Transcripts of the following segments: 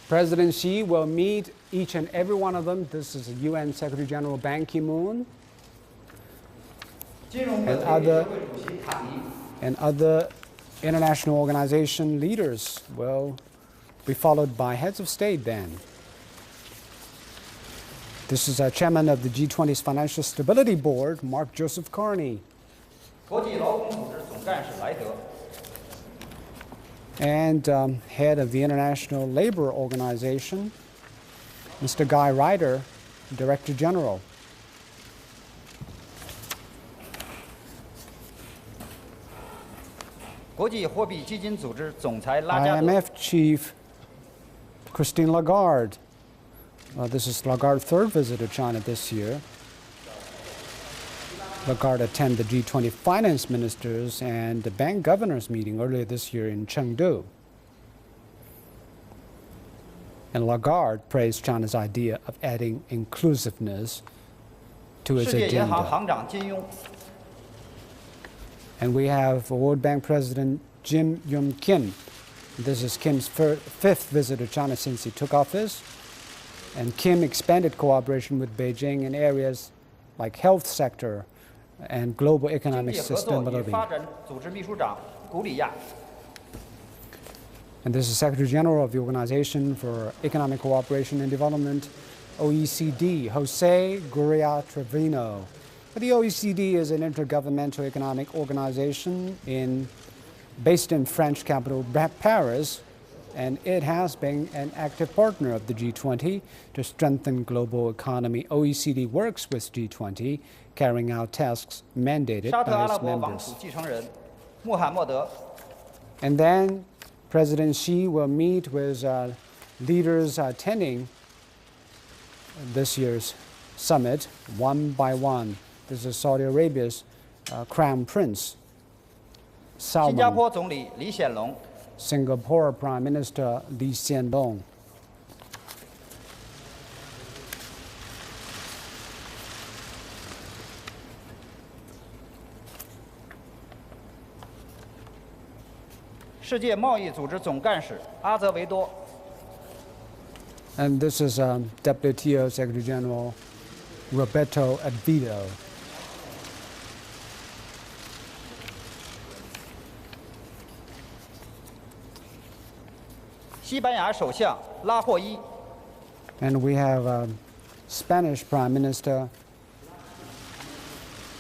President Xi will meet each and every one of them. This is UN Secretary General Ban Ki-moon and other international organization leaders will be followed by heads of state then. This is chairman of the G20's Financial Stability Board, Mark Joseph Carney. And head of the International Labor Organization, Mr. Guy Ryder, Director General. IMF Chief Christine Lagarde. This is Lagarde's third visit to China this year. Lagarde attended the G20 finance ministers and the bank governors meeting earlier this year in Chengdu. And Lagarde praised China's idea of adding inclusiveness to its agenda. And we have World Bank President Jim Yong Kim. This is Kim's fifth visit to China since he took office. And Kim expanded cooperation with Beijing in areas like health sector and global economic sustainability. And this is Secretary General of the Organization for Economic Cooperation and Development, OECD, Jose Gurria Trevino. The OECD is an intergovernmental economic organization based in French capital Paris, and it has been an active partner of the G20 to strengthen global economy. OECD works with G20, carrying out tasks mandated by its members. And then President Xi will meet with leaders attending this year's summit one by one. This is Saudi Arabia's Crown Prince Salman. Singapore Prime Minister Lee Hsien Loong. And this is WTO Secretary General Roberto Advido. And we have Spanish Prime Minister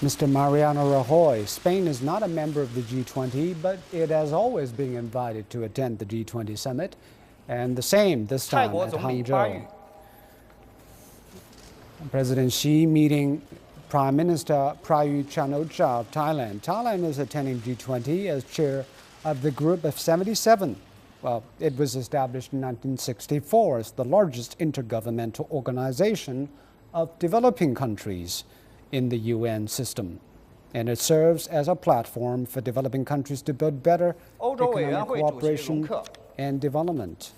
Mr. Mariano Rajoy. Spain is not a member of the G20, but it has always been invited to attend the G20 summit, and the same this time at Hangzhou. President Xi meeting Prime Minister Prayut Chan-o-cha of Thailand. Thailand is attending G20 as chair of the group of 77. Well, it was established in 1964 as the largest intergovernmental organization of developing countries in the UN system. And it serves as a platform for developing countries to build better economic cooperation and development.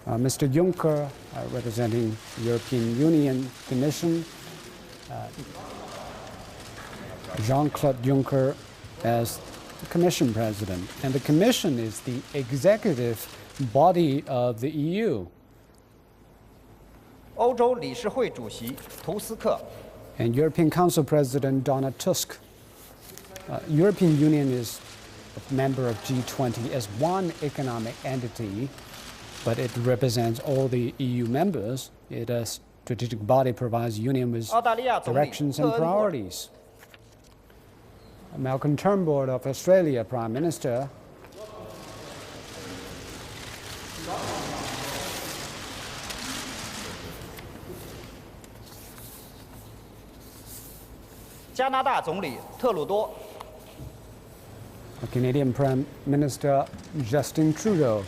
Mr. Juncker, representing the European Union Commission, Jean-Claude Juncker as the Commission President. And the Commission is the executive body of the EU. And European Council President Donald Tusk. European Union is a member of G20 as one economic entity, but it represents all the EU members. It a strategic body provides the Union with directions and priorities. Malcolm Turnbull of Australia, Prime Minister. Canadian Prime Minister Justin Trudeau.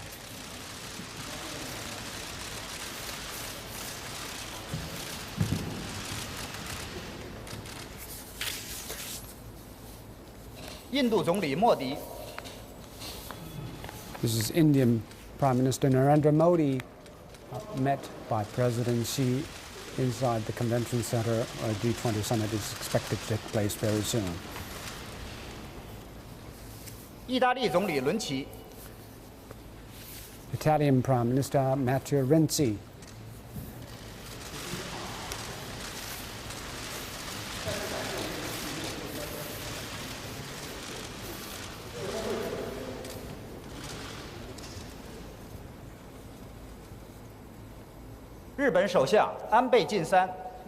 This is Indian Prime Minister Narendra Modi, met by President Xi inside the convention center. G20 summit is expected to take place very soon. Italian Prime Minister Matteo Renzi.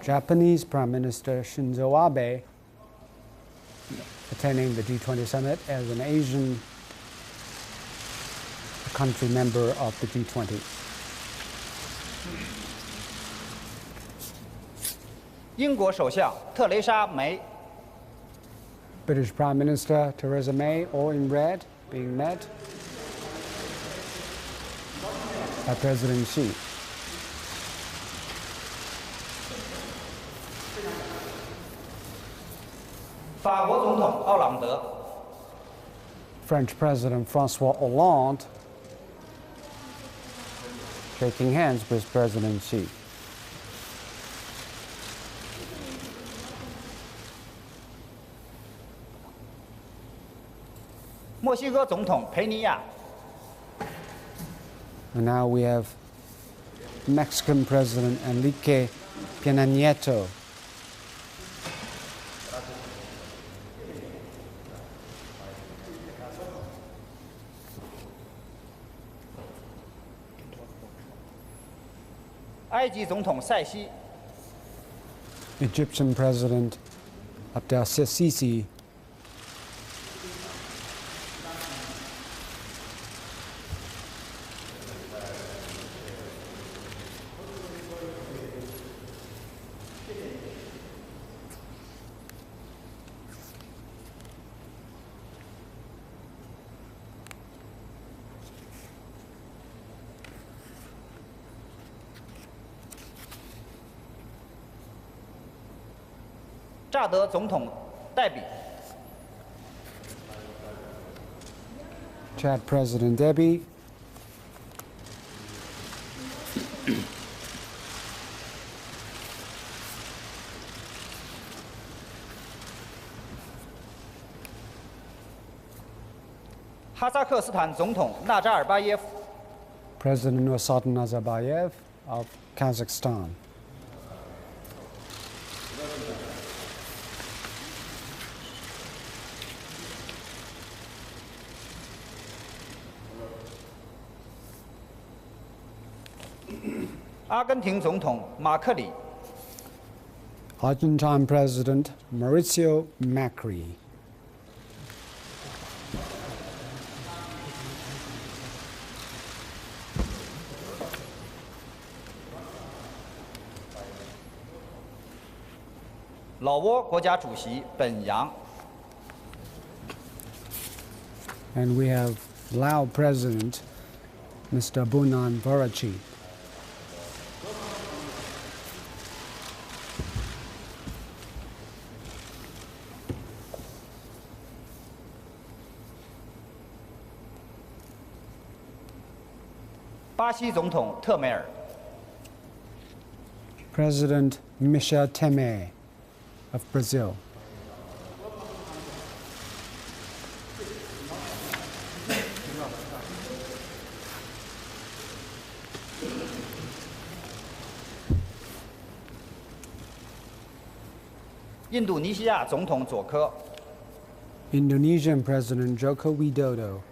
Japanese Prime Minister Shinzo Abe attending the G20 summit as an Asian country member of the G20. British Prime Minister Theresa May, all in red, being met by President Xi. French President François Hollande shaking hands with President Xi. And now we have Mexican President Enrique Peña Nieto. Egyptian President Abdel Sisi. Chad President Deby. President Nursultan Nazarbayev of Kazakhstan. Argentine President Mauricio Macri. And we have Lao President Mr. Bunan Varachi. President Michel Temer of Brazil. Indonesian President Joko Widodo.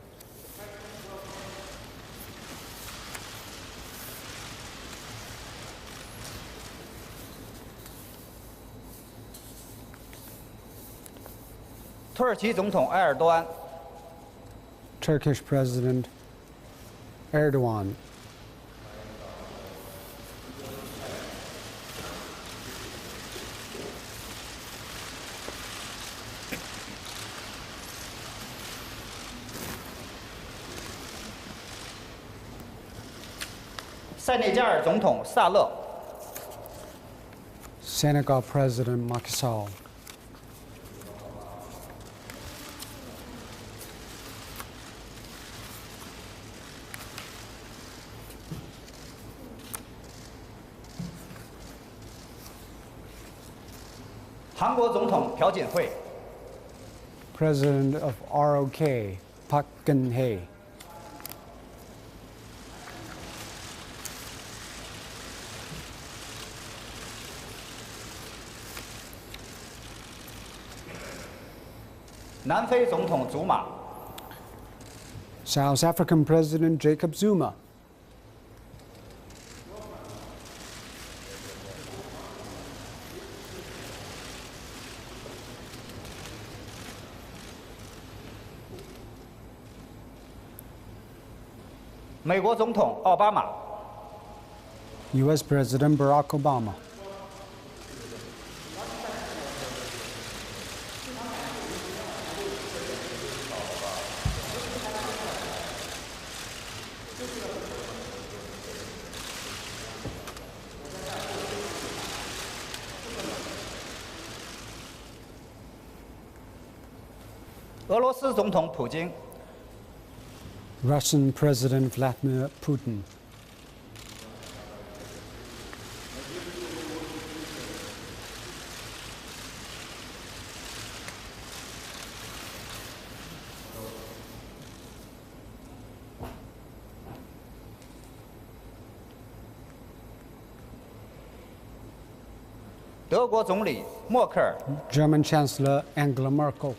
Turkish President Erdogan. Senegal President Macky Sall. President of ROK, Park Geun-hye. 南非总统祖马， South African President Jacob Zuma, 美国总统奥巴马， U.S. President Barack Obama, 俄罗斯总统普京， Russian President Vladimir Putin, 德国总理默克尔， German Chancellor Angela Merkel,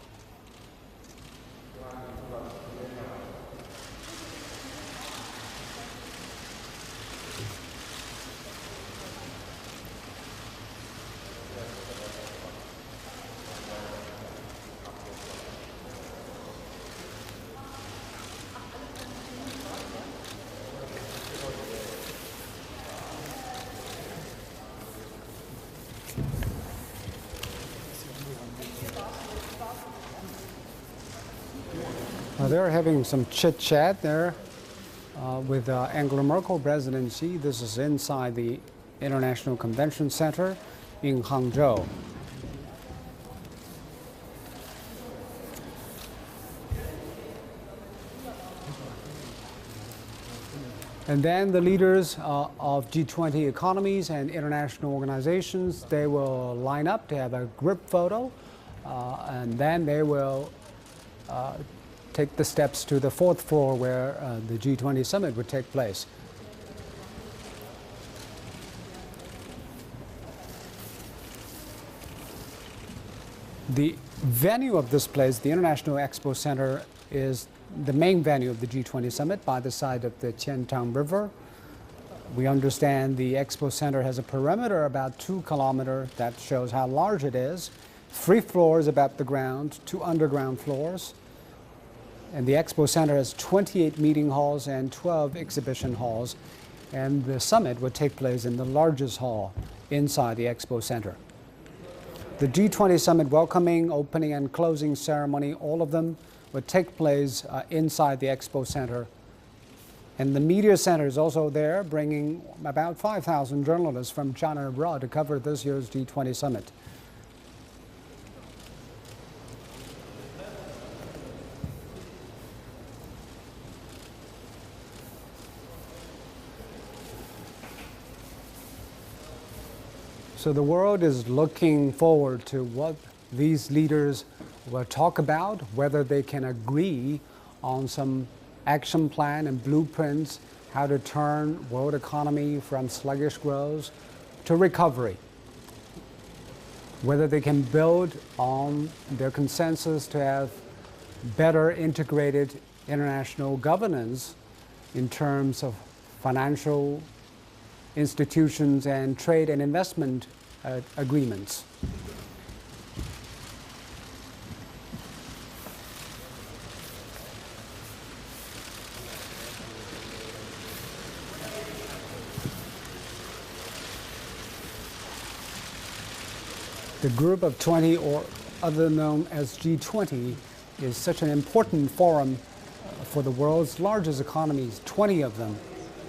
'They're having some chit-chat there with Angela Merkel, President Xi. This is inside the International Convention Center in Hangzhou. And then the leaders of G20 economies and international organizations, they will line up to have a group photo, and then they will take the steps to the fourth floor where the G20 summit would take place. The venue of this place, the International Expo Center, is the main venue of the G20 summit by the side of the Qiantang River. We understand the Expo Center has a perimeter about 2 kilometers. That shows how large it is. 3 floors above the ground, 2 underground floors. And the Expo Center has 28 meeting halls and 12 exhibition halls. And the summit would take place in the largest hall inside the Expo Center. The G20 summit welcoming, opening, and closing ceremony, all of them would take place inside the Expo Center. And the media center is also there, bringing about 5,000 journalists from China and abroad to cover this year's G20 summit. So the world is looking forward to what these leaders will talk about, whether they can agree on some action plan and blueprints, how to turn world economy from sluggish growth to recovery, whether they can build on their consensus to have better integrated international governance in terms of financial institutions and trade and investment agreements. The Group of 20, or other known as G20, is such an important forum for the world's largest economies, 20 of them,